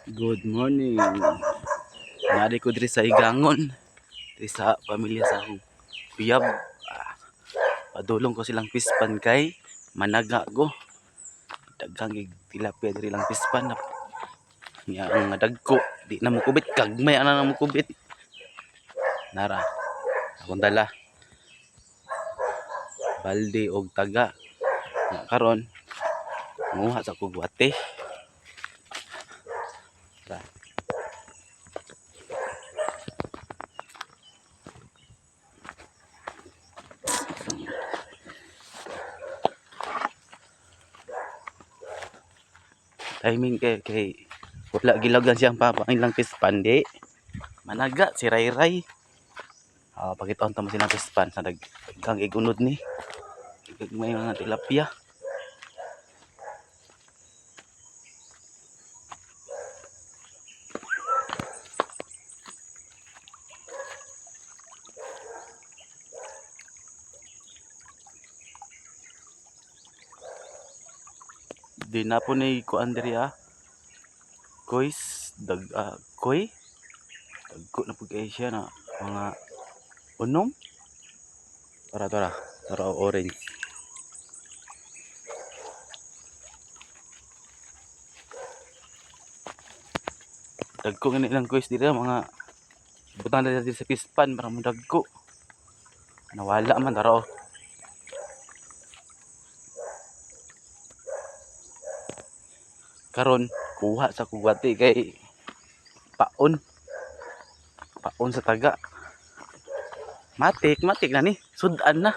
Good morning. Nari ko diri sa Higangon. Diri sa pamilya sa akong kuyab. Padulong ko silang pispan kay managa ko. Daghang tilapia diri lang pispan. Nya ang dagko di na mo kubit kagmay ana na mo kubit. Nara. Akong dala. Balde og taga. Nya karon nguha sa kugwate. Timing kay wala gilagan siyang papangilang pispan di managa si Rayray. Pakitaon ta mo silang pispan sa daghang igunod ni may mga tilapia. Di na po ni kuan diri kois koy dagko na pud kay siya na mga unom tara orange. Dagko nga nilang kois diri mga butang diri sa pispan para mo dagko nawala man tara karon kuha sa kugwati kay paon sa taga matik na ni sudan na